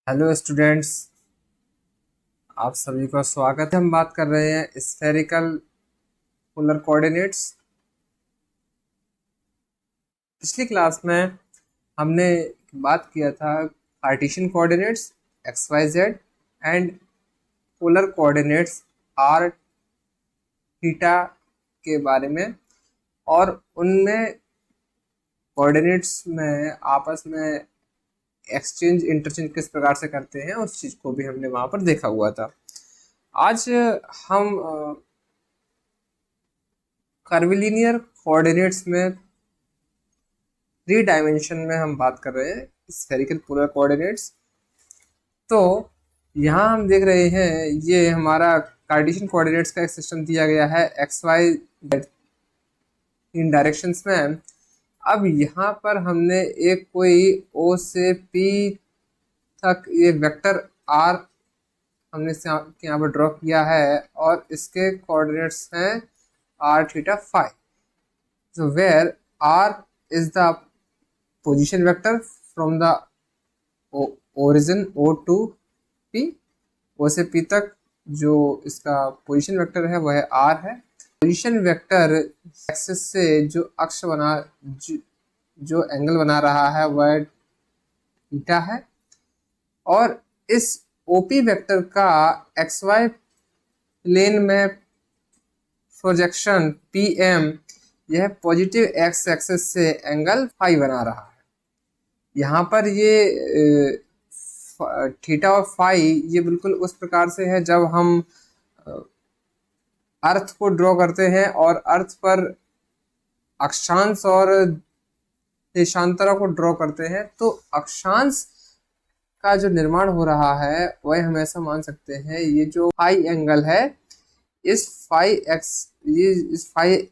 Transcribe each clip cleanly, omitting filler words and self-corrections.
Hello students, आप सभी का स्वागत है। हम बात कर रहे हैं स्फेरिकल पोलर कोऑर्डिनेट्स। पिछली क्लास में हमने बात किया था Cartesian coordinates x y z and polar coordinates r theta के बारे में, और उनमें कोऑर्डिनेट्स में आपस में एक्सचेंज इंटरचेंज किस प्रकार से करते हैं उस चीज़ को भी हमने वहाँ पर देखा हुआ था। आज हम कर्विलिनियर कोऑर्डिनेट्स में 3 डायमेंशन में हम बात कर रहे हैं स्फेरिकल पोलर कोऑर्डिनेट्स। तो यहाँ हम देख रहे हैं ये हमारा कार्टेशियन कोऑर्डिनेट्स का एक सिस्टम दिया गया है एक्स वाई जेड इन डायरेक्शंस में। अब यहाँ पर हमने एक कोई ओ से पी तक ये वेक्टर आर हमने यहाँ पर ड्रॉ किया है, और इसके कोऑर्डिनेट्स हैं r theta phi. So where r is the position vector from the origin O to P, O से P तक जो इसका पोजीशन वेक्टर है वह r है। पोजीशन वेक्टर एक्सिस से जो अक्ष बना जो एंगल बना रहा है वह थीटा है, और इस OP वेक्टर का XY प्लेन में प्रोजेक्शन PM यह पॉजिटिव एक्स एक्सिस से एंगल फाई बना रहा है। यहाँ पर ये थीटा और फाई ये बिल्कुल उस प्रकार से है जब हम अर्थ को ड्रॉ करते हैं और अर्थ पर अक्षांश और देशांतरों को ड्रॉ करते हैं, तो अक्षांश का जो निर्माण हो रहा है वह हम ऐसा मान सकते हैं ये जो फाई एंगल है, इस फाई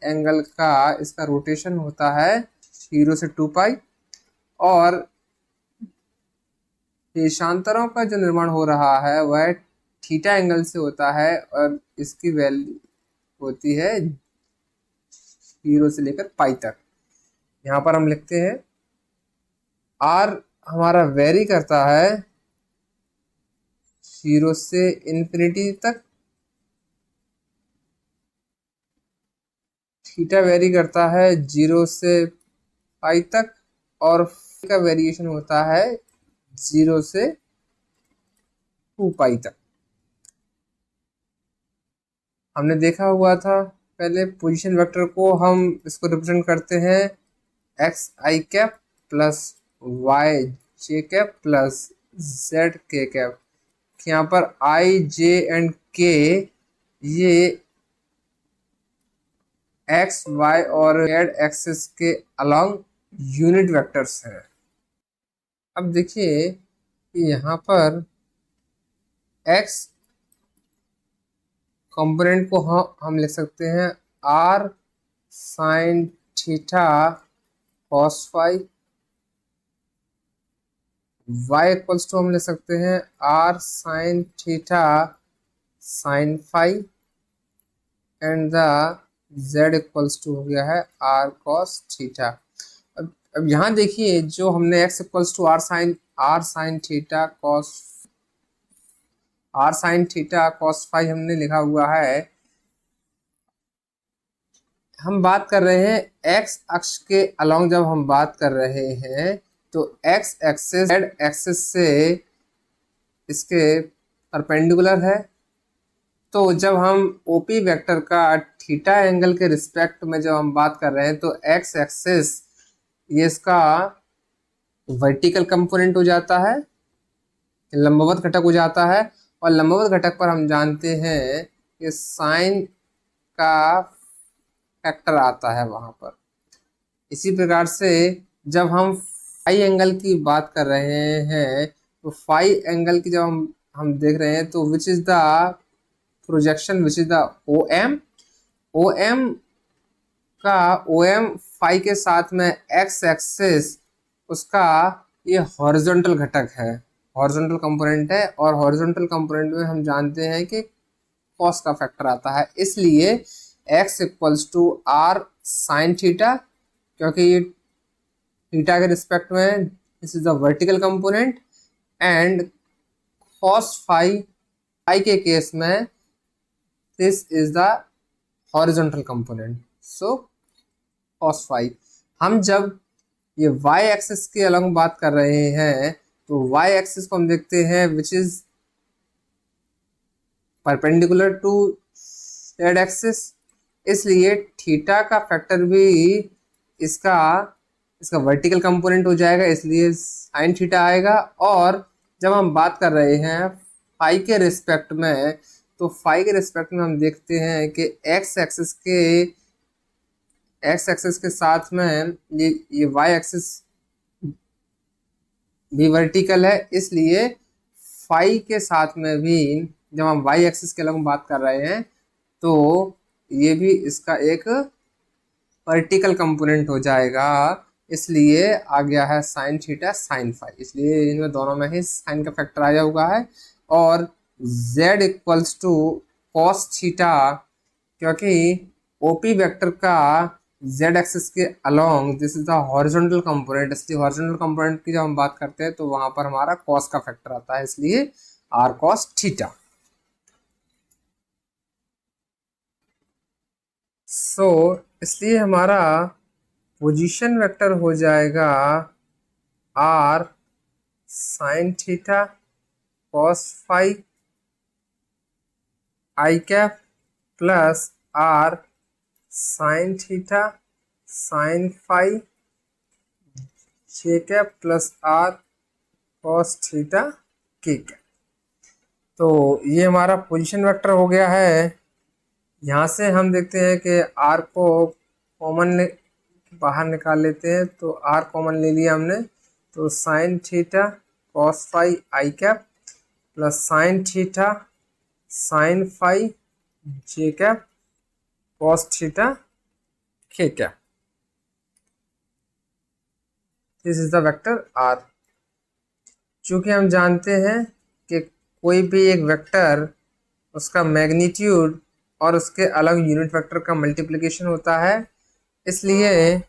एंगल का इसका रोटेशन होता है 0 से 2 पाई, और देशांतरों का जो निर्माण हो रहा है वह थीटा एंगल से होता है, और इसकी वैल्यू होती है 0 से लेकर पाई तक। यहाँ पर हम लिखते हैं आर हमारा वेरी करता है 0 से इन्फिनिटी तक, थीटा वेरी करता है 0 से पाई तक, और का वेरिएशन होता है 0 से 2 पाई तक। हमने देखा हुआ था पहले पोजीशन वेक्टर को हम इसको रिप्रेजेंट करते हैं एक्स आई कैप प्लस वाई जे कैप प्लस जेड के कैप। यहाँ पर आई जे एंड के ये एक्स वाई और जेड एक्सिस के अलोंग यूनिट वेक्टर्स हैं। अब देखिए कि यहाँ पर एक्स कंपोनेंट को हम लिख सकते हैं r sine theta cos phi, y equals to हम ले सकते हैं r sine theta sine phi, and the z equals to हो गया है आर कॉस थीटा। अब यहाँ देखिए जो हमने x equals to r sine theta cos phi हमने लिखा हुआ है। हम बात कर रहे हैं x अक्ष के अलोंग, जब हम बात कर रहे हैं तो x एक्सिस z एक्सिस से इसके परपेंडिकुलर है। तो जब हम OP वेक्टर का थीटा एंगल के रिस्पेक्ट में जब हम बात कर रहे हैं तो x एक्सिस ये इसका वर्टिकल कंपोनेंट हो जाता है, लंबवत घटक हो जाता है, और लंबवत घटक पर हम जानते हैं कि साइन का फैक्टर आता है वहाँ पर। इसी प्रकार से जब हम फाई एंगल की बात कर रहे हैं तो फाई एंगल की जब हम देख रहे हैं तो विच is the projection which is the OM का OM फाई के साथ में एक्स एक्सिस उसका ये हॉरिजॉन्टल घटक है, हॉरिजॉन्टल कंपोनेंट है, और हॉरिजॉन्टल कंपोनेंट में हम जानते हैं कि कॉस का फैक्टर आता है। इसलिए x equals to r sine theta, क्योंकि ये थीटा के रिस्पेक्ट में this is the vertical component, and cos phi के केस में this is the horizontal component, so cos phi. हम जब ये y एक्सिस के अलग बात कर रहे हैं तो y एक्सिस को हम देखते हैं which is perpendicular to z axis, इसलिए थीटा का फैक्टर भी इसका इसका वर्टिकल कंपोनेंट हो जाएगा, इसलिए साइन थीटा आएगा। और जब हम बात कर रहे हैं फाई के रिस्पेक्ट में, तो फाई के रिस्पेक्ट में हम देखते हैं कि एक्स एक्सिस के साथ में ये वाई एक्सिस भी वर्टिकल है, इसलिए फाई के साथ में भी जब हम वाई एक्सिस के अलग बात कर रहे हैं तो ये भी इसका एक वर्टिकल कंपोनेंट हो जाएगा, इसलिए आ गया है साइन थीटा साइन फाई, इसलिए इनमें दोनों में ही साइन का फैक्टर आया हुआ है। और z equals to cos theta, क्योंकि ओपी वेक्टर का z एक्सिस के along this is the horizontal component, इसलिए हॉरिजॉन्टल कंपोनेंट की जब हम बात करते हैं तो वहां पर हमारा कॉस का फैक्टर आता है, इसलिए आर कॉस थीटा। सो इसलिए हमारा पोजीशन वेक्टर हो जाएगा r sine theta cos phi I cap plus are sine theta sine phi J cap plus are cos theta के कैप। तो ये हमारा पोजीशन वेक्टर हो गया है। यहाँ से हम देखते हैं कि आर को कॉमन बाहर निकाल लेते हैं, तो आर कॉमन ले लिया हमने, तो साइन थीटा कॉस फाई आई cap plus sine theta sine phi जे कैप कॉस थीटा के cap, this is the vector r. चूंकि हम जानते हैं कि कोई भी एक वेक्टर उसका मैग्नीट्यूड और उसके अलग यूनिट वेक्टर का मल्टीप्लिकेशन होता है, इसलिए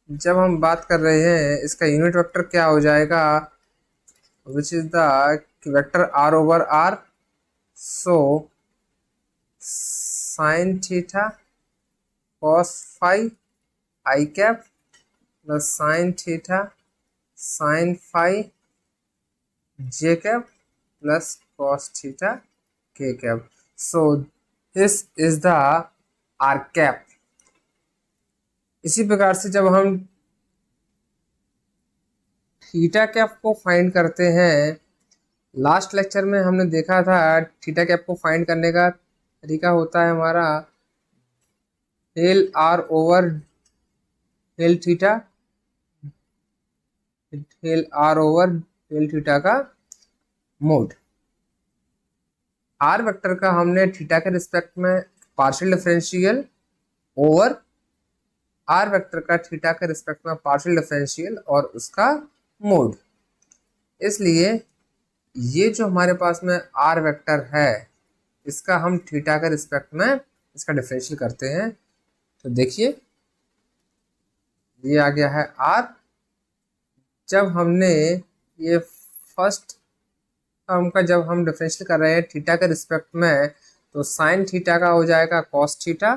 जब हम बात कर रहे हैं इसका यूनिट वेक्टर क्या हो जाएगा, which is the vector r over r. So sine theta cos phi I cap plus sine theta sine phi J cap plus cos theta के cap. So this is the r cap. इसी प्रकार से जब हम theta cap को find करते हैं, last lecture में हमने देखा था थीटा कैप को फाइंड करने का तरीका होता है हमारा del r over del theta, del r over del theta का मोड। आर वेक्टर का हमने थीटा के रिस्पेक्ट में partial differential over r vector का थीटा के रिस्पेक्ट में पार्शियल डिफरेंशियल और उसका मोड। इसलिए ये जो हमारे पास में आर वेक्टर है इसका हम थीटा के रिस्पेक्ट में इसका डिफरेंशियल करते हैं, तो देखिए ये आ गया है आर। जब हमने ये फर्स्ट टर्म का जब हम डिफरेंशियल कर रहे हैं थीटा के रिस्पेक्ट में, तो साइन थीटा का हो जाएगा कॉस थीटा,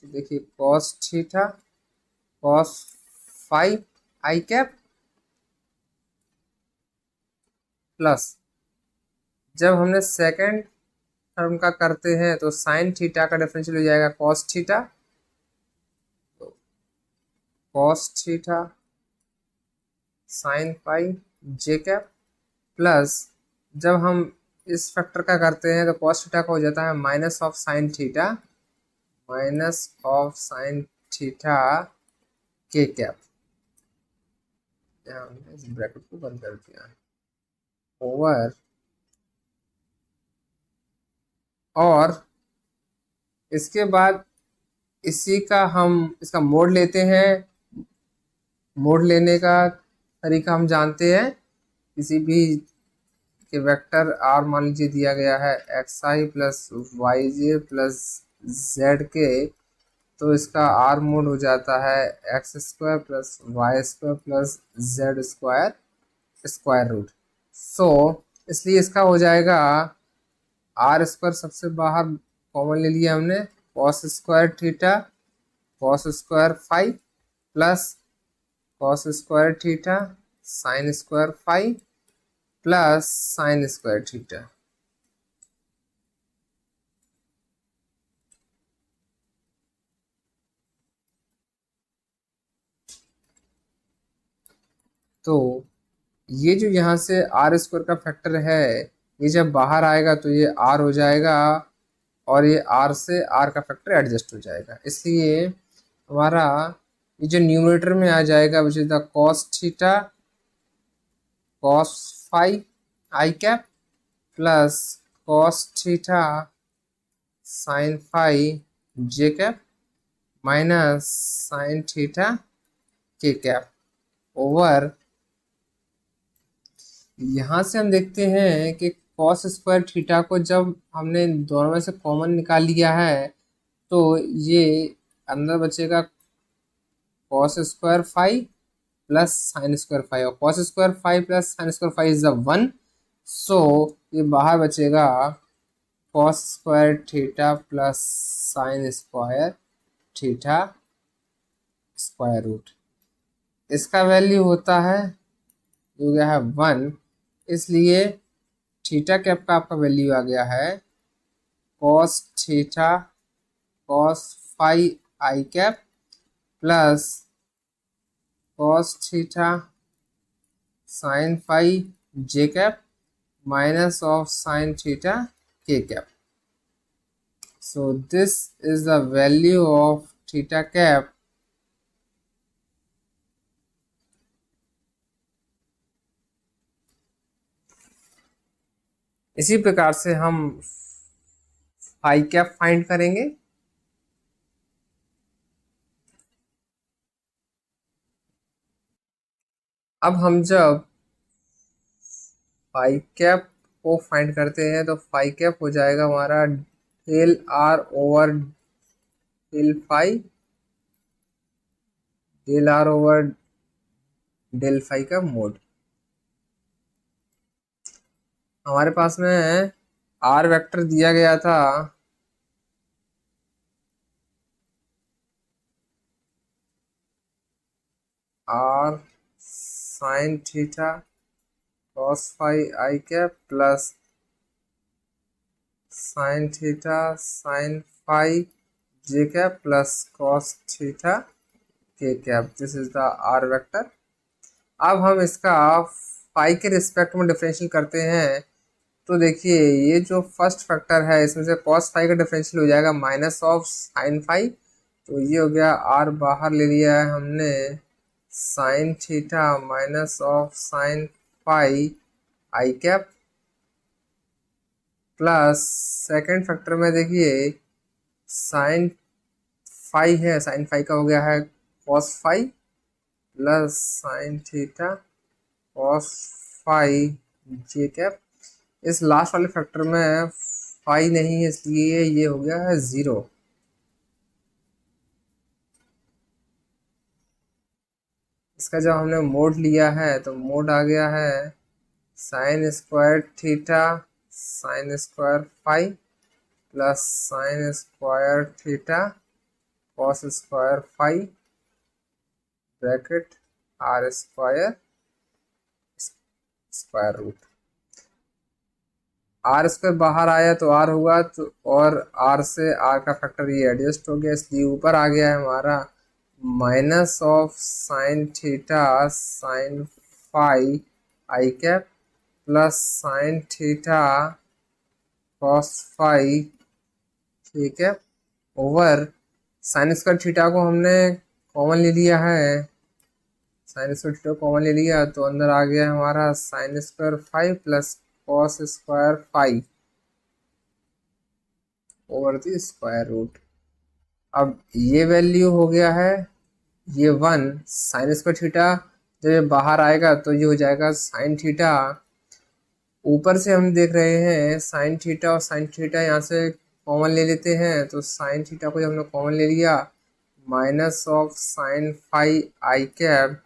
तो देखिए कॉस थीटा कॉस फाई आई कैप प्लस जब हमने सेकेंड टर्म का करते हैं तो साइन थीटा का डिफरेंशियल हो जाएगा कॉस थीटा, तो कॉस थीटा साइन फाई जे कैप प्लस जब हम इस फैक्टर का करते हैं तो कॉस थीटा का हो जाता है minus of sine theta minus of sine theta के कैप। इस ब्रैकेट को बंद कर दिया ओवर, और इसके बाद इसी का हम इसका मोड लेते हैं। मोड लेने का तरीका हम जानते हैं, किसी भी के वेक्टर आर मान लीजिए दिया गया है x i plus y j plus z k, तो इसका आर मोड हो जाता है x square plus y square plus z square square root. So इसलिए इसका हो जाएगा आर स्क्वायर, सबसे बाहर कॉमन ले लिया हमने, cos square theta cos square phi plus cos square theta sine square phi plus sine square theta. तो ये जो यहाँ से आर स्क्वायर का फैक्टर है, ये जब बाहर आएगा तो ये आर हो जाएगा और ये आर से आर का फैक्टर एडजस्ट हो जाएगा। इसलिए हमारा ये जो न्यूमरेटर में आ जाएगा which is the cos theta cos phi I cap plus cos theta sine phi J cap minus sine theta के कैप ओवर, यहाँ से हम देखते हैं कि कॉस स्क्वायर थीटा को जब हमने दोनों में से कॉमन निकाल लिया है तो ये अंदर बचेगा cos square phi plus sine square phi, और cos square phi plus sine square phi is the 1, so ये बाहर बचेगा cos square theta plus sine square theta square root. इसका वैल्यू होता है हो गया है 1, इसलिए थीटा कैप का आपका वैल्यू आ गया है cos theta cos phi I cap plus cos theta sine phi J cap minus of sine theta के cap. So this is the value of theta cap इसी प्रकार से हम फाई कैप फाइंड करेंगे। अब हम जब फाई कैप को फाइंड करते हैं तो फाई कैप हो जाएगा हमारा del r over del phi, del r over del phi का मोड। हमारे पास में आर वेक्टर दिया गया था r sine theta cos phi आई cap plus sine theta sine phi जे कैप प्लस कॉस थीटा के cap. This is the r vector. अब हम इसका फाई के रिस्पेक्ट में डिफरेंशियल करते हैं तो देखिए ये जो फर्स्ट फैक्टर है इसमें से कॉस फाई का डिफरेंशियल हो जाएगा माइनस ऑफ साइन फाई, तो ये हो गया आर बाहर ले लिया है हमने sine theta minus of sine phi I cap plus second factor में देखिए साइन फाई है, साइन फाई का हो गया है cos phi plus sine theta cos phi जे कैप। इस लास्ट वाले फैक्टर में फाई नहीं है इसलिए ये हो गया है 0। इसका जब हमने मोड लिया है तो मोड आ गया है sine square theta sine square phi plus sine square theta cos square phi bracket r square square root. R square बाहर आया तो आर हुआ तो, और आर से आर का फैक्टर ये एडजस्ट हो गया इसलिए ऊपर आ गया है हमारा minus of sine theta sine phi I cap plus sine theta cos phi ठीक है ओवर साइन स्क्वायर थीटा को हमने कॉमन ले लिया है, साइन स्क्वायर थीटा कॉमन ले लिया तो अंदर आ गया हमारा sine square phi plus cos square phi over the square root. अब ये वैल्यू हो गया है ये 1, साइन स्क्वायर थीटा जब ये बाहर आएगा तो ये हो जाएगा साइन थीटा, ऊपर से हम देख रहे हैं साइन थीटा और साइन थीटा यहाँ से कॉमन ले लेते हैं तो साइन थीटा को जब हमने कॉमन ले लिया minus of sine phi I cap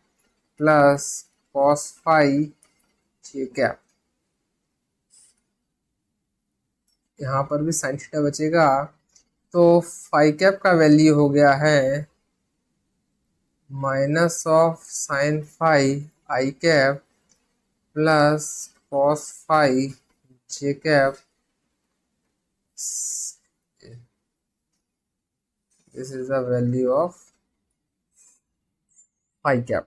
plus cos phi J cap. यहाँ पर भी साइन थीटा बचेगा, तो फाई कैप का वैल्यू हो गया है minus of sine phi I cap plus cos phi J cap. This is the value of phi cap.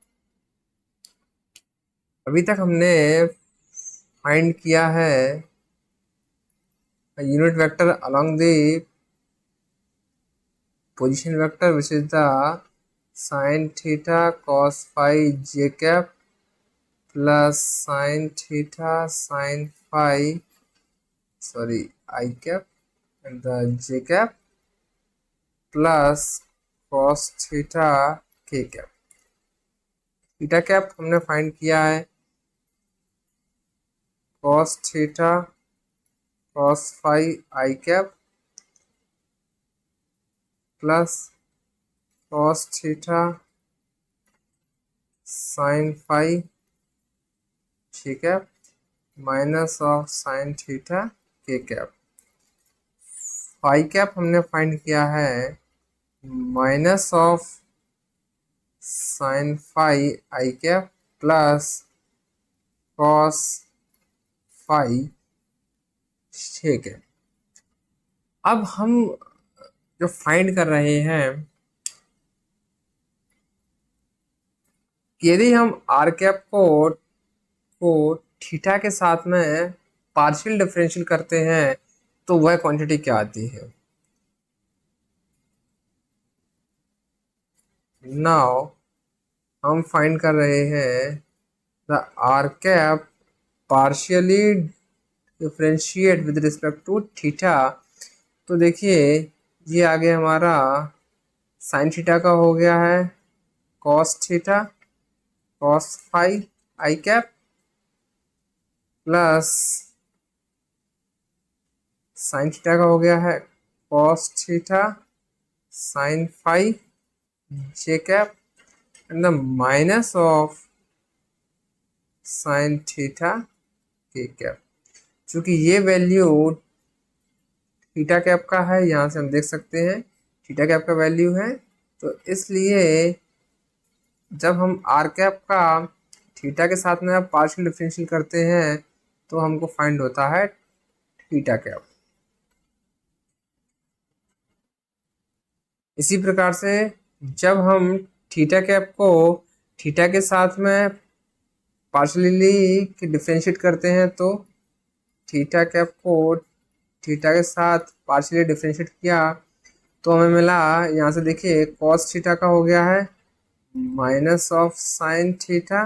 अभी तक हमने फाइंड किया है unit vector along the position vector which is the sin theta cos phi j cap plus sin theta sin phi I cap and the j cap plus cos theta k cap। Theta cap हमने find किया है cos theta cos phi I cap plus cos theta sin phi j cap minus of sin theta k cap। Phi cap हमने find किया है minus of sin phi I cap plus cos phi j cap। अब हम जो find कर रहे हैं यदि हम आर कैप को थीटा के साथ में पार्शियल डिफरेंशियल करते हैं तो वह क्वांटिटी क्या आती है। नाउ हम फाइंड कर रहे हैं the r cap partially differentiate with respect to theta. तो देखिए ये आगे हमारा साइन थीटा का हो गया है कॉस थीटा कॉस फाई आई कैप प्लस साइन थीटा का हो गया है cos theta sine phi J cap and the minus of sine theta के कैप। चूंकि ये वैल्यू थीटा कैप का है, यहाँ से हम देख सकते हैं थीटा कैप का वैल्यू है, तो इसलिए जब हम आर कैप का थीटा के साथ में पार्शियल डिफरेंशियल करते हैं तो हमको फाइंड होता है थीटा कैप। इसी प्रकार से जब हम थीटा कैप को थीटा के साथ में पार्शियली डिफरेंशिएट करते हैं तो थीटा कैप को थीटा के साथ पार्शियली डिफरेंशिएट किया तो हमें मिला, यहाँ से देखिए कॉस थीटा का हो गया है minus of sine theta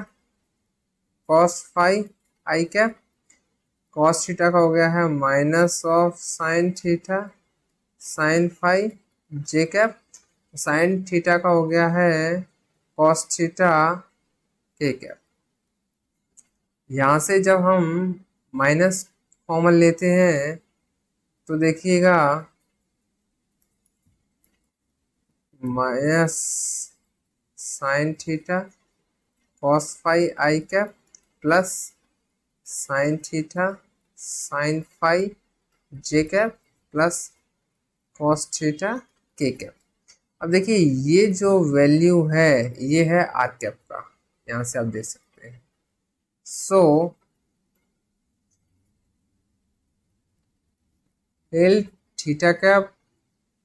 cos phi I cap, cos theta का हो गया है minus of sine theta sine phi J cap, sine theta का हो गया है कॉस थीटा के कैप। यहाँ से जब हम माइनस कॉमन लेते हैं तो देखिएगा minus sine theta cos phi आई cap plus sine theta sine phi जे कैप प्लस कॉस थीटा के कैप। अब देखिए ये जो वैल्यू है ये है आर कैप का, यहाँ से आप देख सकते हैं। So del theta cap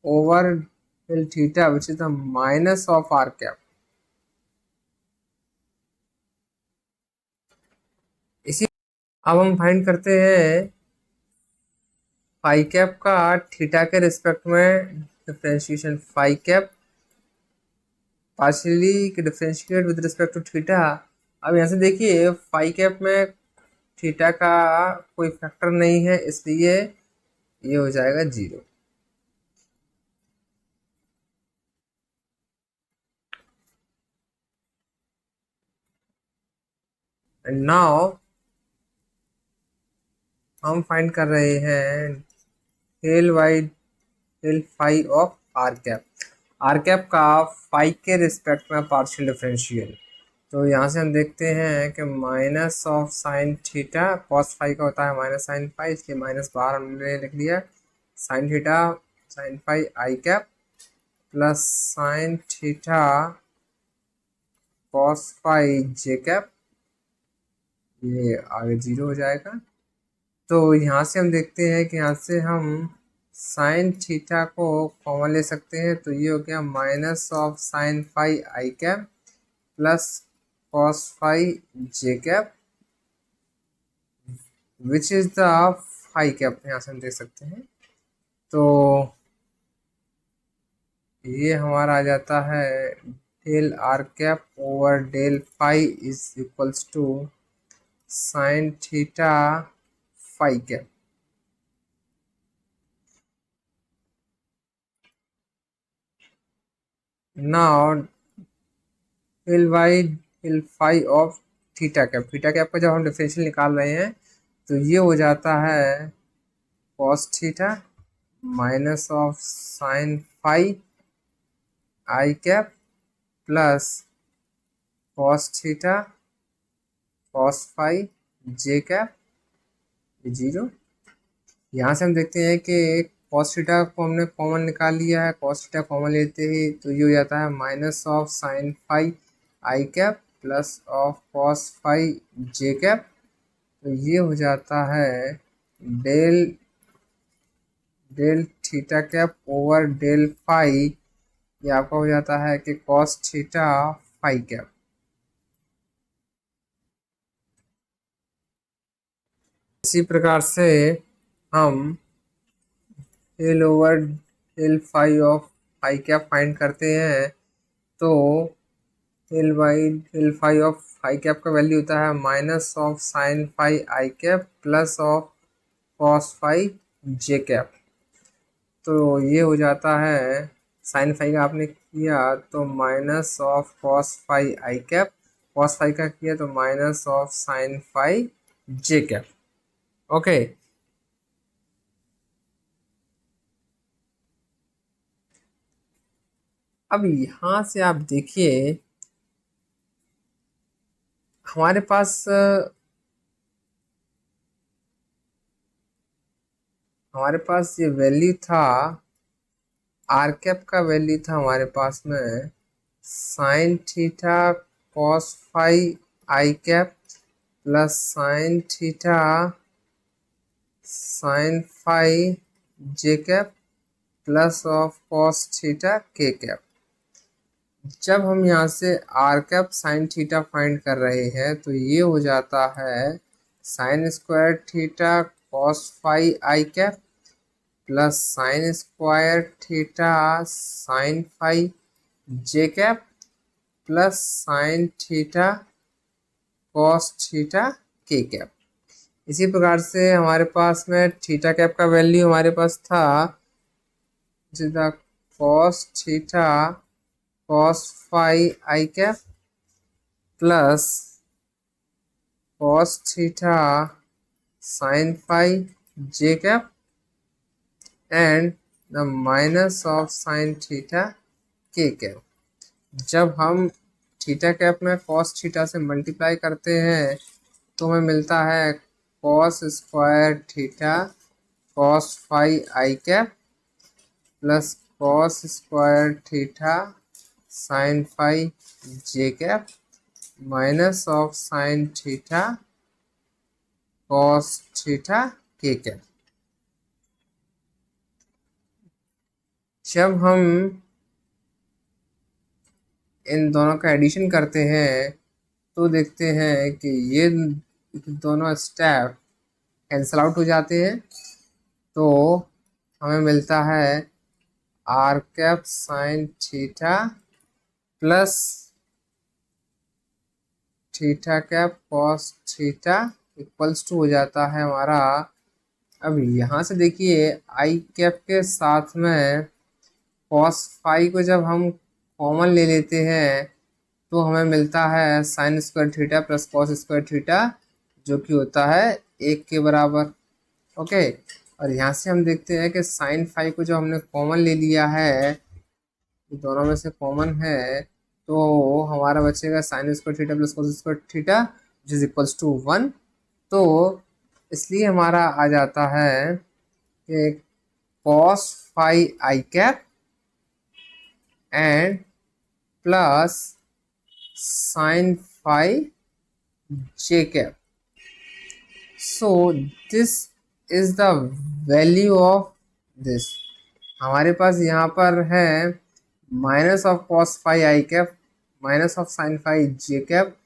over del theta which is the minus of are cap. इसी अब हम फाइंड करते हैं फाई कैप का थीटा के रिस्पेक्ट में differentiation. Phi cap partially differentiate with respect to theta. अब यहाँ से देखिए फाई कैप में थीटा का कोई फैक्टर नहीं है इसलिए ये हो जाएगा 0। एंड नाउ हम फाइंड कर रहे हैं del y del phi of are cap. R cap का फाई के रिस्पेक्ट में पार्शियल डिफरेंशियल, तो यहाँ से हम देखते हैं कि minus of sine theta cos phi का होता है माइनस साइन फाई, इसलिए माइनस बाहर हमने लिख दिया। साइन थीटा साइन फाई आई cap plus sine theta cos phi जे कैप, ये आगे जीरो हो जाएगा। तो यहाँ से हम देखते हैं कि यहाँ से हम साइन थीटा को कॉमन ले सकते हैं, तो ये हो गया minus of sine phi I cap plus cos phi J cap which is the phi cap, यहाँ से हम देख सकते हैं। तो ये हमारा आ जाता है del r cap over del phi is equals to sine theta phi cap. Now del y del phi of theta cap, theta cap का जब हम डिफरेंशियल निकाल रहे हैं तो ये हो जाता है cos theta minus of sine phi I cap plus cos theta cos phi J cap zero. यहाँ से हम देखते हैं कि कॉस थीटा को हमने कॉमन निकाल लिया है, कॉस थीटा कॉमन लेते ही तो ये हो जाता है minus of sine phi I cap plus of cos phi J cap, तो ये हो जाता है del del theta cap over del phi, ये आपका हो जाता है कि कॉस थीटा फाई कैप। इसी प्रकार से हम del over del phi of phi cap find करते हैं, तो del by del phi of phi cap का वैल्यू होता है minus of sine phi I cap plus of cos phi J cap. तो ये हो जाता है साइन फाई का आपने किया तो minus of cos phi I cap, cos phi का किया तो minus of sine phi J cap. Okay, अब यहाँ से आप देखिए हमारे पास ये वैल्यू था, आर कैप का वैल्यू था हमारे पास में sine theta cos phi I cap plus sine theta sine phi J cap plus of cos theta के कैप। जब हम यहाँ से R cap sine theta find कर रहे हैं तो ये हो जाता है sine square theta cos phi आई cap plus sine square theta sine phi जे cap plus sine theta cos theta के कैप। इसी प्रकार से हमारे पास में थीटा कैप का वैल्यू हमारे पास था cos theta cos phi I cap plus cos theta sine phi J cap and the minus of sine theta के कैप। जब हम थीटा कैप में कॉस थीटा से मल्टीप्लाई करते हैं तो हमें मिलता है cos square theta cos phi I cap plus cos square theta sine phi J cap minus of sine theta cos theta के कैप। जब हम इन दोनों का एडिशन करते हैं तो देखते हैं कि ये दोनों स्टेप कैंसल आउट हो जाते हैं, तो हमें मिलता है r cap sine theta plus theta cap cos theta equals to हो जाता है हमारा। अब यहाँ से देखिए आई कैप के साथ में कॉस फाई को जब हम कॉमन ले लेते हैं तो हमें मिलता है sine square theta plus cos square theta जो कि होता है 1 के बराबर। ओके, और यहाँ से हम देखते हैं कि साइन फाई को जो हमने कॉमन ले लिया है, दोनों में से कॉमन है तो हमारा बचेगा sine square theta plus cos square theta which is equals to 1। तो इसलिए हमारा आ जाता है कि cos phi I cap and plus sine phi J cap. So this is the value of this. हमारे पास यहाँ पर है minus of cos phi I cap minus of sine phi J cap.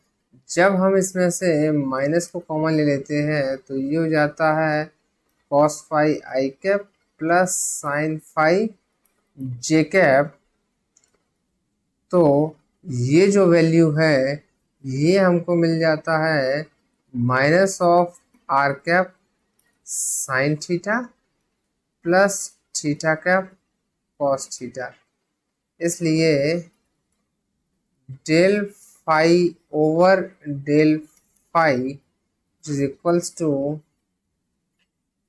जब हम इसमें से माइनस को कॉमन ले लेते हैं तो ये हो जाता है कॉस फाई आई कैप प्लस साइन फाई जे कैप। तो ये जो वैल्यू है ये हमको मिल जाता है minus of are cap sine theta plus theta cap cos theta. इसलिए del phi over del phi is equals to,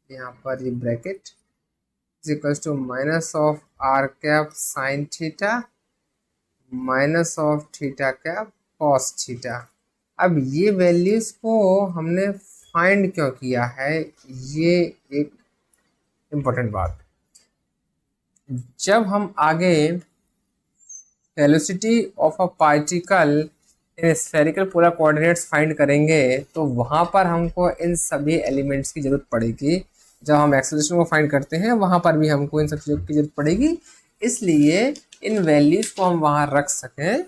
यहाँ पर ये bracket is equals to minus of are cap sine theta minus of theta cap cos theta. अब ये values को हमने find क्यों किया है, ये एक इम्पोर्टेंट बात। जब हम आगे velocity of a particle in spherical polar coordinates find करेंगे तो वहाँ पर हमको इन सभी एलिमेंट्स की ज़रूरत पड़ेगी। जब हम एक्सेलरेशन को फाइंड करते हैं वहाँ पर भी हमको इन सब चीज़ों की ज़रूरत पड़ेगी, इसलिए इन वैल्यूज़ को हम वहाँ रख सकें,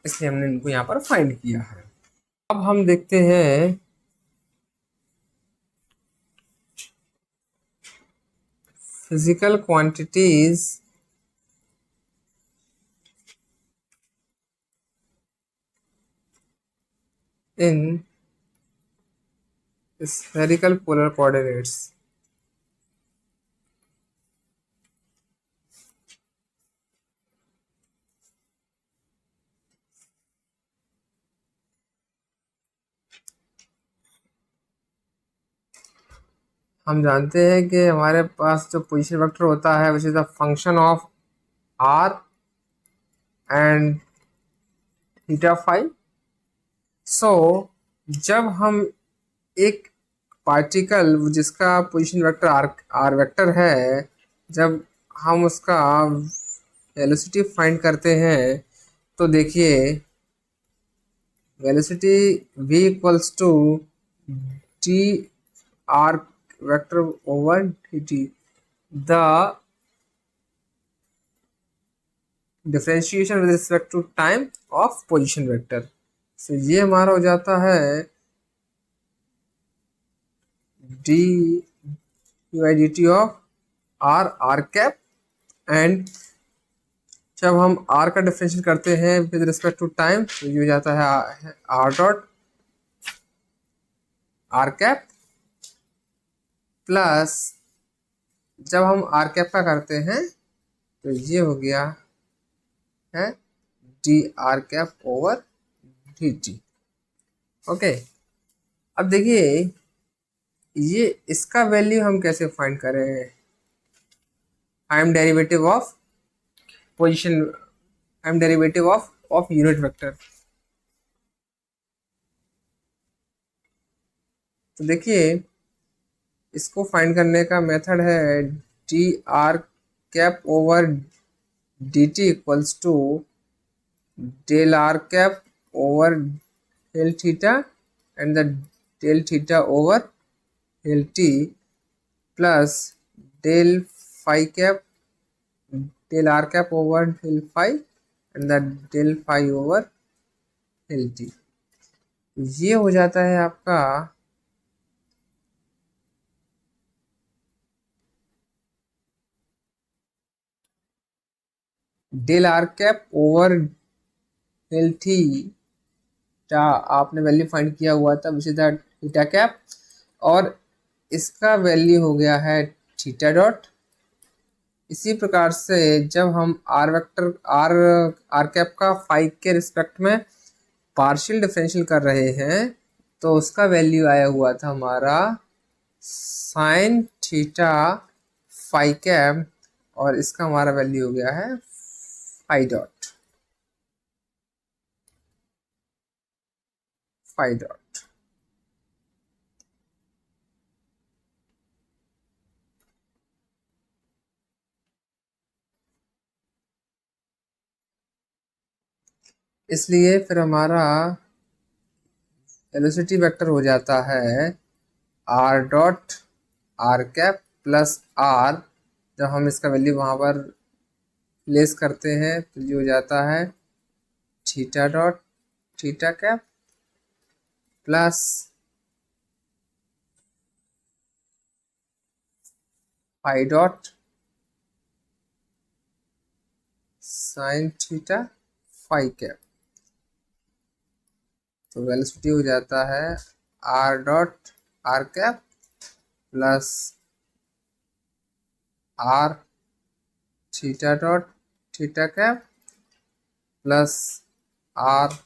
इसलिए हमने इनको यहाँ पर फाइंड किया है। अब हम देखते हैं फिजिकल क्वांटिटीज इन spherical polar coordinates। हम जानते हैं कि हमारे पास जो पोजीशन वेक्टर होता है which is the function of R and theta phi. So जब हम एक पार्टिकल जिसका पोजीशन वेक्टर आर वेक्टर है, जब हम उसका वेलोसिटी फाइंड करते हैं तो देखिए velocity v equals to D R vector over dt, the differentiation with respect to time of position vector. So ये हमारा हो जाता है D by D T of are cap, and जब हम r का डिफरेंशिएट करते हैं विद रिस्पेक्ट टू टाइम तो ये हो जाता है r dot are cap plus जब हम आर कैप का करते हैं तो ये हो गया है d r cap over D t. Okay, अब देखिए ये इसका वैल्यू हम कैसे फाइंड करें। Time derivative of position, time derivative of unit vector. तो देखिए इसको फाइंड करने का मेथड है d r cap over D t equals to del r cap over del theta and the del theta over del t plus del phi cap del r cap over del phi and the del phi over del t. ये हो जाता है आपका del r cap over del theta, आपने value find किया हुआ था which is the theta cap, और इसका वैल्यू हो गया है थीटा डॉट। इसी प्रकार से जब हम आर वेक्टर आर कैप का फाई के रिस्पेक्ट में पार्शियल डिफरेंशियल कर रहे हैं तो उसका वैल्यू आया हुआ था हमारा साइन थीटा फाई कैप, और इसका हमारा वैल्यू हो गया है फाई डॉट। Phi dot. इसलिए फिर हमारा वेलोसिटी वेक्टर हो जाता है r dot are cap plus r. जब हम इसका वैल्यू वहाँ पर प्लेस करते हैं तो ये हो जाता है theta dot theta cap plus phi dot sine theta phi cap. तो वेलोसिटी हो जाता है r dot are cap plus are theta dot theta cap plus are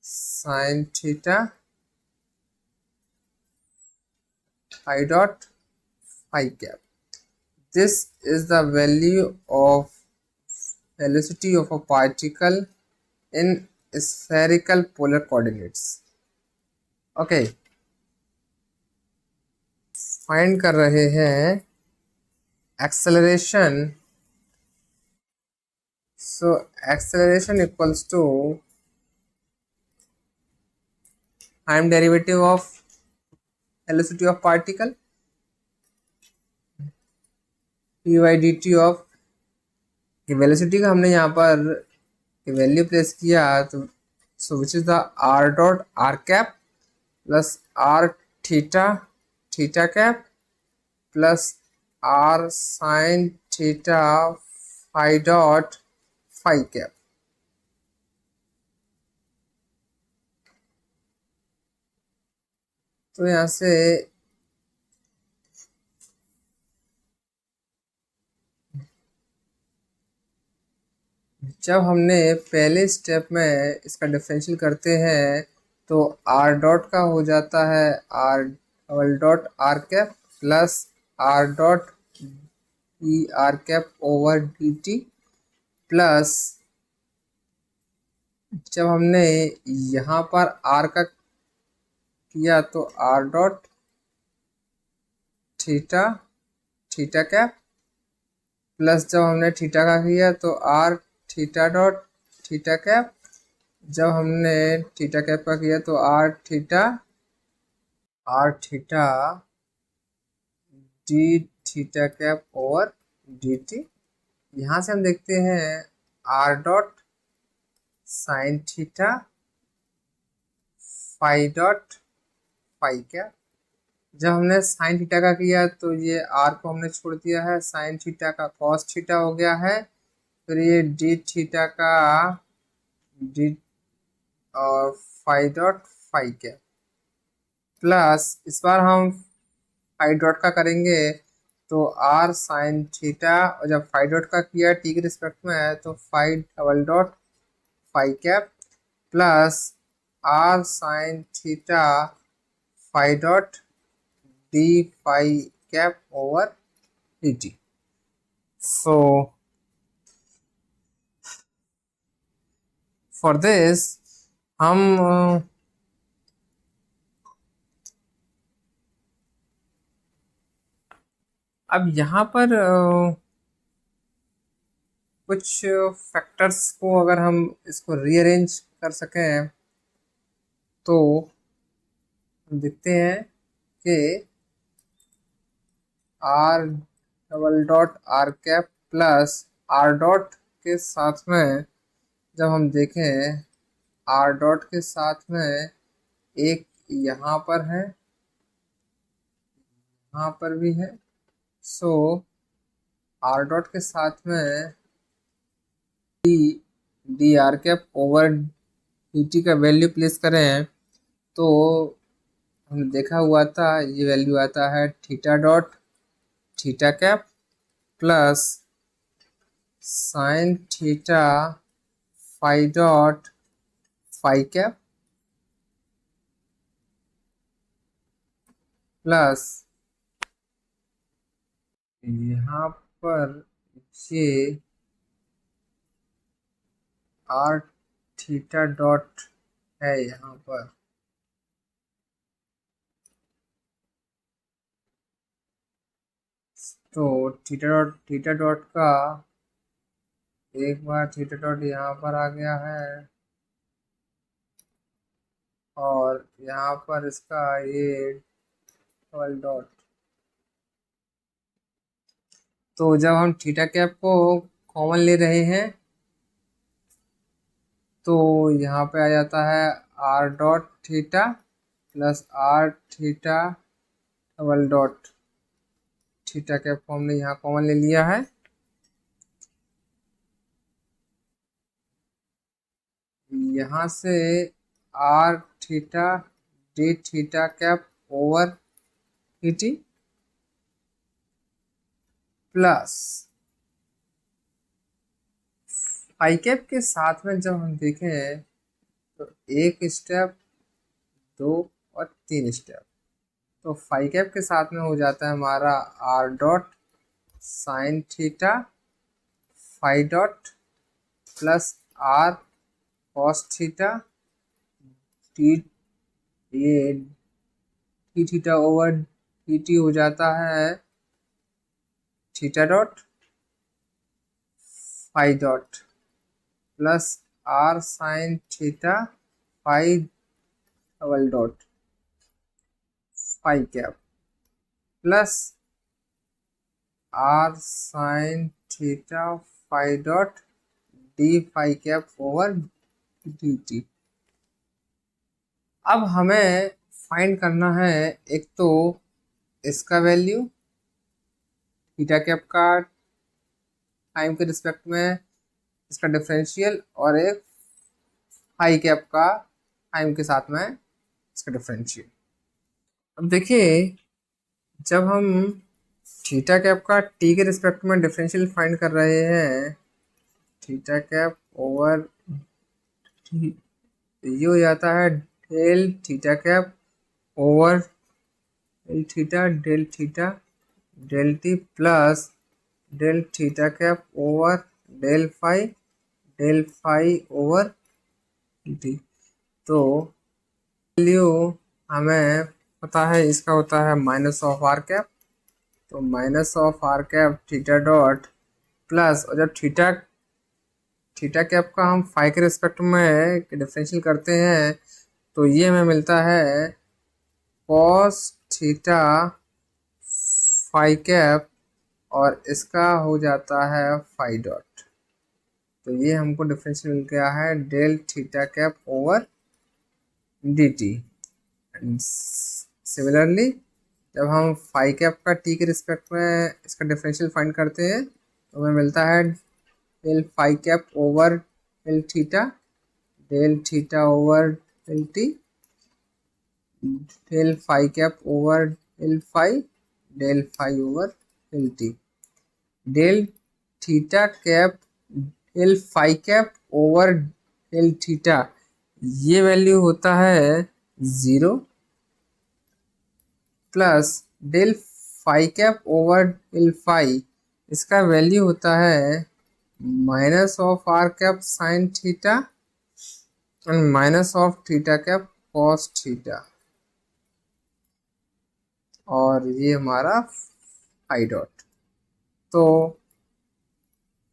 sine theta phi dot phi cap. This is the value of velocity of a particle in spherical polar coordinates. Okay, find कर रहे हैं acceleration. So acceleration equals to time derivative of velocity of particle dy dt of velocity का हमने यहाँ पर value place किया तो so which is the R dot are cap plus are theta theta cap plus are sine theta phi dot phi cap. तो यहाँ से जब हमने पहले स्टेप में इसका डिफरेंशियल करते हैं तो आर डॉट का हो जाता है r double dot are cap plus are dot e r cap over D t plus जब हमने यहाँ पर आर का किया तो r dot theta theta cap plus जब हमने थीटा का किया तो r theta dot theta cap. जब हमने थीटा कैप का किया तो r theta d theta cap over D t. यहाँ से हम देखते हैं r dot sine theta phi dot phi cap. जब हमने साइन थीटा का किया तो ये आर को हमने छोड़ दिया है, साइन थीटा का कॉस थीटा हो गया है, फिर ये डी थीटा का डी और phi dot phi cap plus इस बार हम फाई डॉट का करेंगे तो आर साइन थीटा और जब फाई डॉट का किया टी के रिस्पेक्ट में है तो phi double dot phi cap plus are sine theta phi dot D phi cap over D t. So for this हम अब यहाँ पर कुछ फैक्टर्स को अगर हम इसको रीअरेंज कर सकें तो हम देखते हैं कि r double dot are cap plus are dot के साथ में जब हम देखें आर डॉट के साथ में एक यहाँ पर है, यहाँ पर भी है। सो आर डॉट के साथ में D r cap over D T का वैल्यू प्लेस करें तो हमने देखा हुआ था ये वैल्यू आता है theta dot theta cap plus sine theta phi dot phi cap plus यहाँ पर ये आर थीटा डॉट है यहाँ पर। तो थीटा डॉट का एक बार थीटा डॉट यहाँ पर आ गया है, और यहाँ पर इसका ये डबल डॉट। तो जब हम थीटा कैप को कॉमन ले रहे हैं तो यहाँ पे आ जाता है r dot theta plus are theta double dot. Theta cap को हमने यहाँ कॉमन ले लिया है। यहाँ से r theta d theta cap over t plus phi cap के साथ में जब हम देखें तो एक स्टेप, दो और तीन स्टेप। तो फाई कैप के साथ में हो जाता है हमारा R dot sine theta phi dot plus are cos theta T, ये T theta over T T हो जाता है theta dot phi dot plus are sine theta phi double dot phi cap plus are sine theta phi dot D phi cap over D T. अब हमें find करना है एक तो इसका वैल्यू थीटा कैप का टाइम के रिस्पेक्ट में इसका डिफरेंशियल, और एक फाई कैप का टाइम के साथ में इसका डिफरेंशियल। अब देखिए, जब हम थीटा कैप का टी के रिस्पेक्ट में डिफरेंशियल फाइंड कर रहे हैं, थीटा कैप ओवर ये हो जाता है del theta cap over del theta del t plus del theta cap over del phi over t. तो वैल्यू हमें पता है, इसका होता है माइनस ऑफ आर कैप। तो minus of are cap theta dot plus, और जब थीटा कैप का हम फाई के रिस्पेक्ट में डिफरेंशियल करते हैं तो ये हमें मिलता है कॉस थीटा फाई कैप, और इसका हो जाता है फाई डॉट। तो ये हमको डिफरेंशियल मिल गया है del theta cap over D t. Similarly जब हम फाई कैप का टी के रिस्पेक्ट में इसका डिफरेंशियल फाइंड करते हैं तो हमें मिलता है del phi cap over del theta over del t, del phi cap over del phi over del t. Del theta cap del phi cap over del theta, ये वैल्यू होता है 0 plus del phi cap over del phi, इसका value होता है minus of are cap sine theta and minus of theta cap cos theta, और ये हमारा phi dot. तो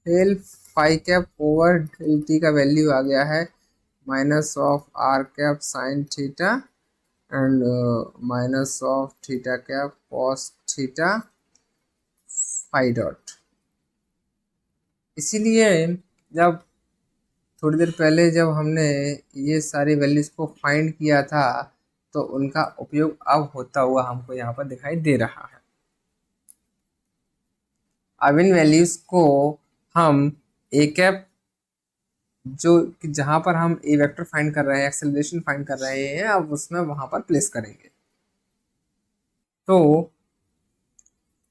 del phi cap over del t का वैल्यू आ गया है minus of are cap sine theta and minus of theta cap cos theta phi dot. इसीलिए जब थोड़ी देर पहले जब हमने ये सारी वैल्यूज को फाइंड किया था तो उनका उपयोग अब होता हुआ हमको यहाँ पर दिखाई दे रहा है। अब इन वैल्यूज को हम ए कैप, जो जहाँ पर हम ए वेक्टर फाइंड कर रहे हैं, एक्सेलरेशन फाइंड कर रहे हैं, अब उसमें वहां पर प्लेस करेंगे। तो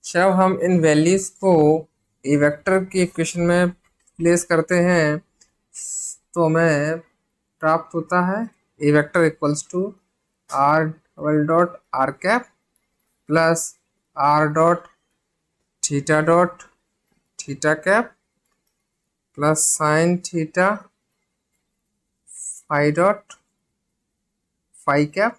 जब हम इन वैल्यूज को ए वेक्टर की इक्वेशन में प्लेस करते हैं तो हमें प्राप्त होता है A vector equals to R double dot are cap plus are dot theta cap plus sine theta phi dot phi cap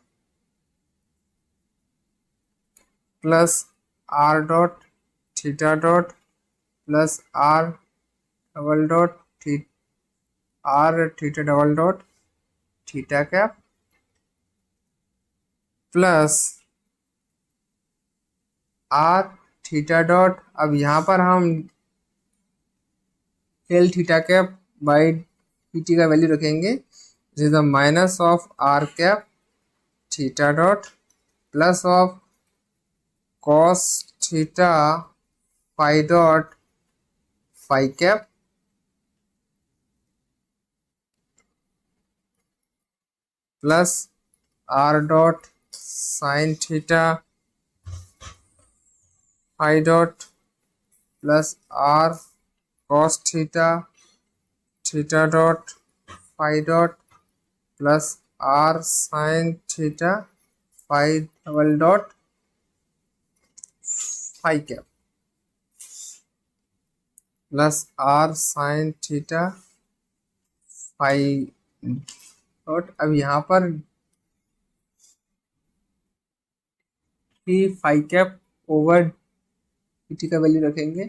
plus are dot theta dot plus R double dot R theta double dot theta cap plus are theta dot, अब यहाँ पर हम L theta cap by T का value रखेंगे, this is the minus of are cap theta dot plus of cos theta phi dot phi cap plus are dot sine theta phi dot plus are cos theta theta dot phi dot plus are sine theta phi double dot phi cap plus are sine theta phi dot, अब यहाँ पर phi cap over t का value रखेंगे,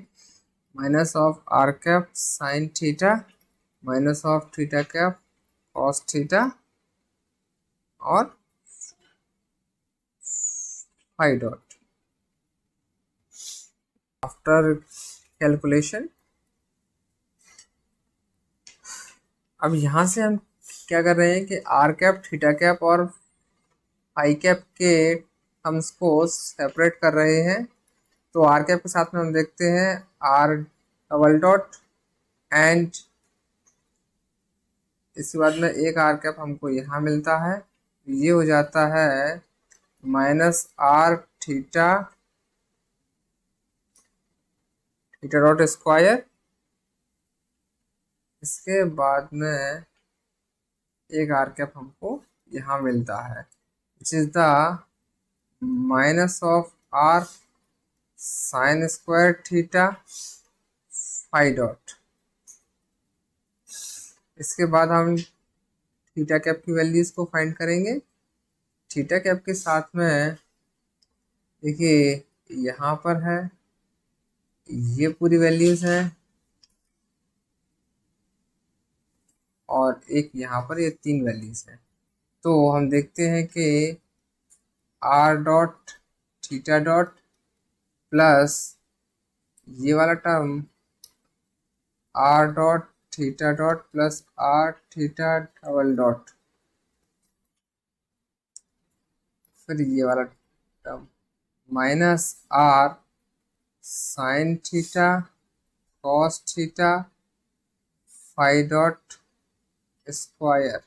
minus of are cap sine theta minus of theta cap cos theta और phi dot after calculation. अब यहाँ से हम क्या कर रहे हैं कि आर कैप थीटा कैप और फाई कैप के टर्म्स को सेपरेट कर रहे हैं। तो आर कैप के साथ में हम देखते हैं आर डबल डॉट एंड इसके बाद में एक आर कैप हमको यहाँ मिलता है, ये हो जाता है minus r theta theta dot square. इसके बाद में एक आर कैप हमको यहाँ मिलता है, which is the minus of r sine square theta phi dot. इसके बाद हम थीटा कैप की वैल्यूज को फाइंड करेंगे। थीटा कैप के साथ में देखिए यहाँ पर है, ये पूरी वैल्यूज हैं और एक यहाँ पर ये तीन वैल्यूज हैं। तो हम देखते हैं कि r dot theta dot plus ये वाला term r dot theta dot plus are theta double dot, फिर ये वाला term minus r sine theta cos theta phi dot square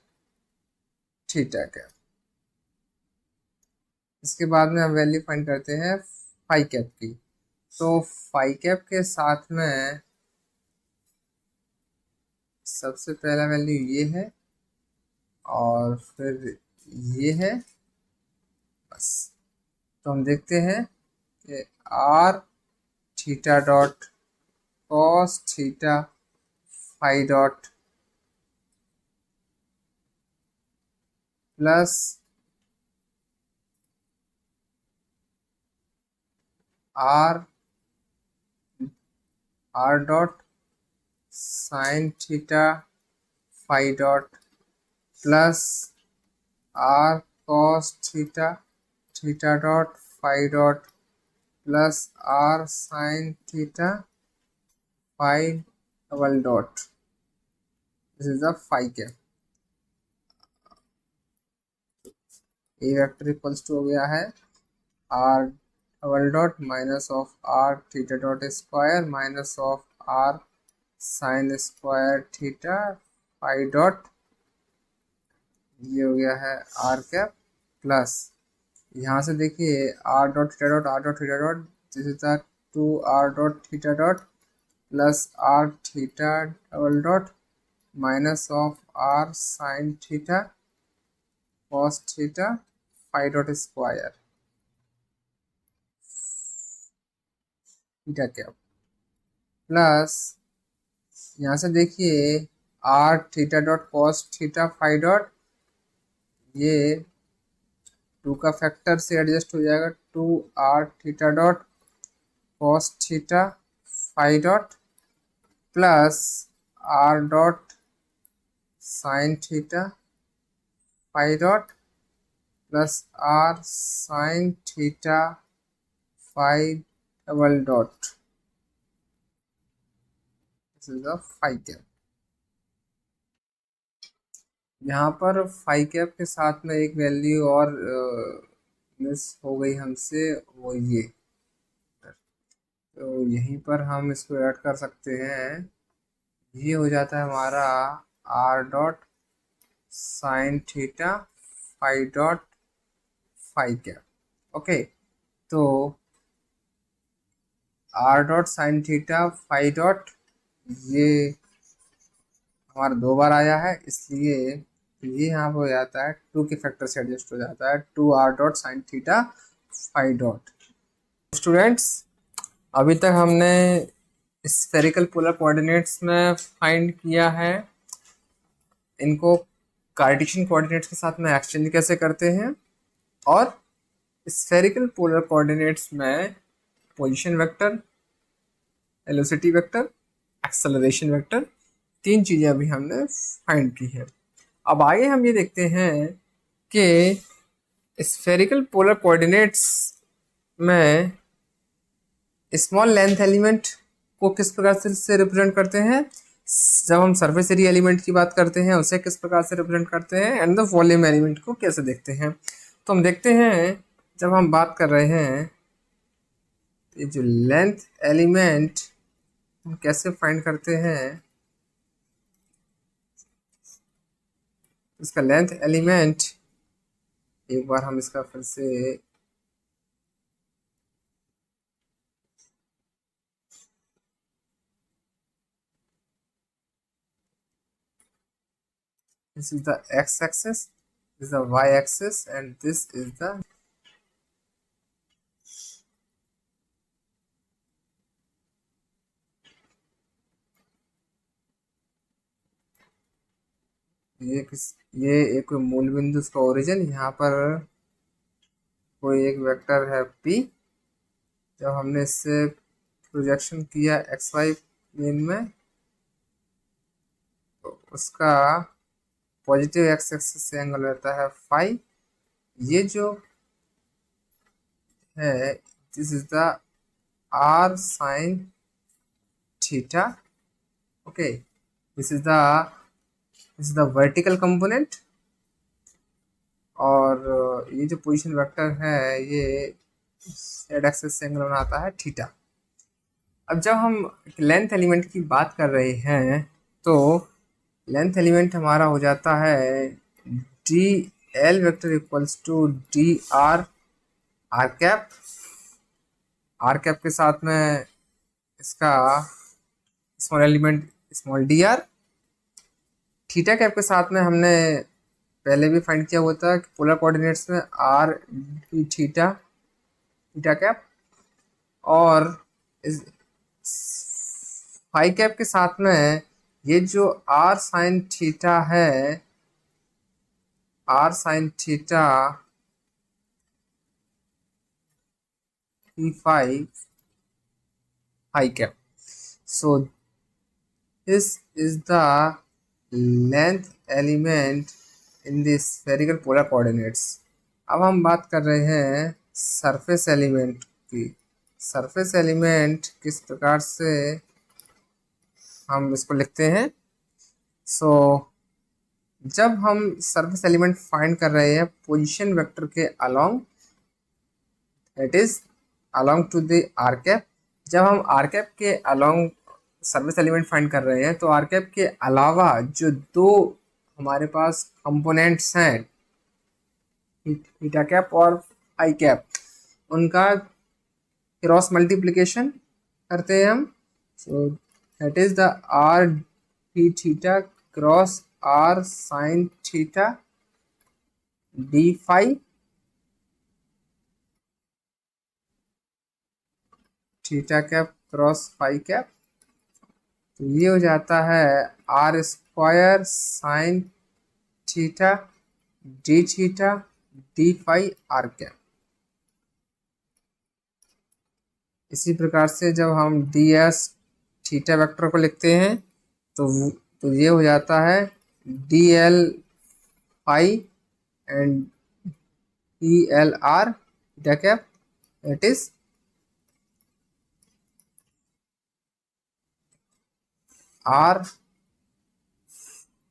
theta cap. इसके बाद में हम वैल्यू फाइंड करते हैं फाई कैप की। तो फाई कैप के साथ में सबसे पहला वैल्यू ये है और फिर ये है, बस। तो हम देखते हैं कि r theta dot cos theta phi dot plus are dot sine theta phi dot plus are cos theta theta dot phi dot plus are sine theta phi double dot, this is the phi cap. A vector equals to हो गया है r double dot minus of r theta dot square minus of r sine square theta phi dot, ये हो गया है r cap plus यहाँ से देखिए r dot theta dot this is the two r dot theta dot plus are theta double dot minus of r sine theta cos theta phi dot square theta cap plus यहाँ से देखिए r theta dot cos theta phi dot, ये two का factor से adjust हो जाएगा, 2r theta dot cos theta phi dot plus r dot sine theta phi dot plus r sine theta phi double dot, this is the phi cap. यहाँ पर phi cap के साथ में एक वैल्यू और मिस हो गई हमसे, वो ये, तो यहीं पर हम इसको ऐड कर सकते हैं। ये हो जाता है हमारा r dot sine theta phi dot phi cap. Okay, तो r dot sine theta phi dot ये हमारा दो बार आया है, इसलिए ये यहाँ पर हो जाता है, टू के फैक्टर से एडजस्ट हो जाता है, 2r dot sine theta phi dot. Students, अभी तक हमने स्फेरिकल पोलर कोऑर्डिनेट्स में फाइंड किया है, इनको कार्टेशियन कोऑर्डिनेट्स के साथ में एक्सचेंज कैसे करते हैं, और स्फेरिकल पोलर कोऑर्डिनेट्स में position vector, velocity vector, acceleration vector, तीन चीज़ें अभी हमने फाइंड की है। अब आगे हम ये देखते हैं कि स्फेरिकल पोलर कोऑर्डिनेट्स में स्मॉल लेंथ एलिमेंट को किस प्रकार से रिप्रेजेंट करते हैं, जब हम सरफेस एरिया एलिमेंट की बात करते हैं उसे किस प्रकार से रिप्रेजेंट करते हैं, एंड द वॉल्यूम एलिमेंट को कैसे देखते हैं। तो हम देखते हैं, जब हम बात कर रहे हैं ये जो लेंथ एलिमेंट हम कैसे फाइंड करते हैं, इसका लेंथ एलिमेंट एक बार हम इसका फिर से this is the x-axis, this is the y-axis, and this is the ये एक मूल बिंदु, इसका ओरिजिन, यहाँ पर कोई एक वेक्टर है p, जब हमने इससे प्रोजेक्शन किया एक्स वाई प्लेन में तो उसका पॉजिटिव एक्स एक्सिस से एंगल रहता है फाई। ये जो है this is the r sine theta. Okay, this is the vertical component, और ये जो पोजीशन वेक्टर है ये जेड एक्सिस से एंगल बनाता है थीटा। अब जब हम लेंथ एलिमेंट की बात कर रहे हैं तो लेंथ एलिमेंट हमारा हो जाता है D l vector equals to d r r cap. R cap के साथ में इसका small element small d r, theta cap के साथ में हमने पहले भी फाइंड किया हुआ था कि पोलर कोऑर्डिनेट्स में r D theta theta cap, और इस फाई कैप के साथ में ये जो आर साइन थीटा है, r sine theta phi phi cap. So this is the length element in the spherical polar coordinates. अब हम बात कर रहे हैं सरफेस एलिमेंट की। सरफेस एलिमेंट किस प्रकार से हम इसको लिखते हैं। सो जब हम सरफेस एलिमेंट फाइंड कर रहे हैं पोजीशन वेक्टर के along, it is along to the r cap. जब हम आर कैप के अलोंग सरफेस एलिमेंट फाइंड कर रहे हैं तो आर कैप के अलावा जो दो हमारे पास कंपोनेंट्स हैं थीटा कैप और आई कैप, उनका क्रॉस मल्टीप्लिकेशन करते हैं हम। So that is the r D theta cross r sine theta d phi theta cap cross phi cap. तो ये हो जाता है r square sine theta d theta d phi r cap. इसी प्रकार से जब हम डी एस थीटा वेक्टर को लिखते हैं तो ये हो जाता है D l phi and d L r theta cap, it is r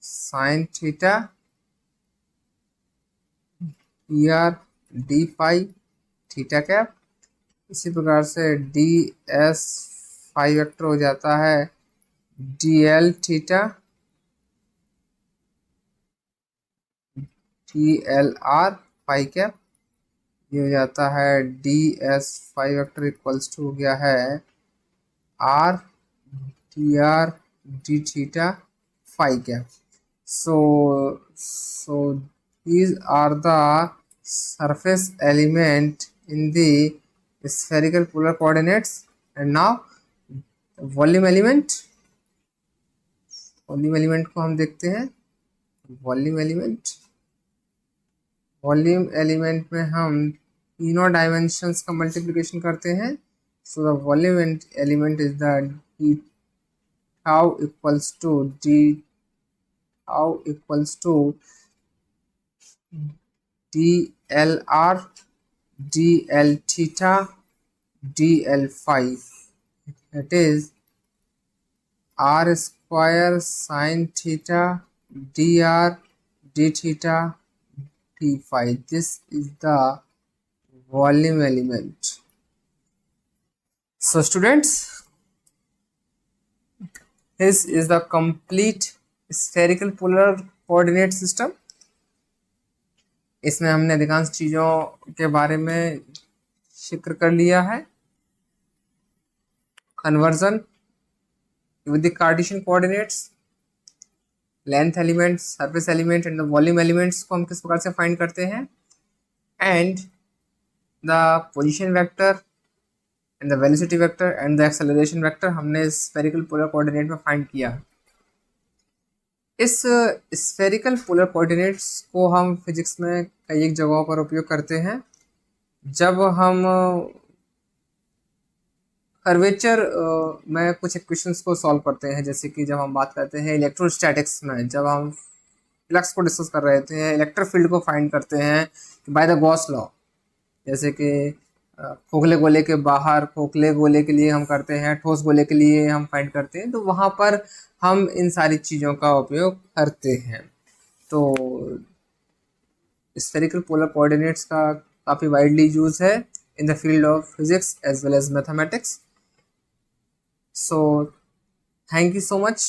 sine theta e r d phi theta cap. इसी प्रकार से डी एस फाई वेक्टर हो जाता है D L theta D L R phi cap. ये हो जाता है D S phi vector equals to हो गया है R D R D theta phi cap. So these are the surface element in the spherical polar coordinates. And now volume element, volume element को हम देखते हैं। वॉल्यूम एलिमेंट में हम तीनों डायमेंशंस का मल्टीप्लिकेशन करते हैं। So the volume element is the D tau equals to D tau equals to DLR DL theta DL phi, that is R square sin theta dr d theta d phi. This is the volume element. So students, this is the complete spherical polar coordinate system. इसमें हमने अधिकांश चीज़ों के बारे में जिक्र कर लिया है। Conversion with the Cartesian coordinates, length elements, surface element and the volume elements को हम किस प्रकार से फाइंड करते हैं, and the position vector and the velocity vector and the acceleration vector हमने स्फेरिकल पोलर कोऑर्डिनेट में फाइंड किया। इस स्फेरिकल पोलर कोऑर्डिनेट्स को हम फिजिक्स में कई एक जगहों पर उपयोग करते हैं। जब हम कर्वेचर में कुछ इक्वेशंस को सॉल्व करते हैं, जैसे कि जब हम बात करते हैं इलेक्ट्रोस्टैटिक्स में, जब हम फ्लक्स को डिस्कस कर रहे थे, इलेक्ट्रिक फील्ड को फाइंड करते हैं बाय द गॉस लॉ, जैसे कि खोखले गोले के बाहर खोखले गोले के लिए हम करते हैं, ठोस गोले के लिए हम फाइंड करते हैं, तो वहाँ पर हम इन सारी चीज़ों का उपयोग करते हैं। तो स्फेरिकल पोलर कोऑर्डिनेट्स का काफ़ी वाइडली यूज है in the field of physics as well as mathematics. So thank you so much.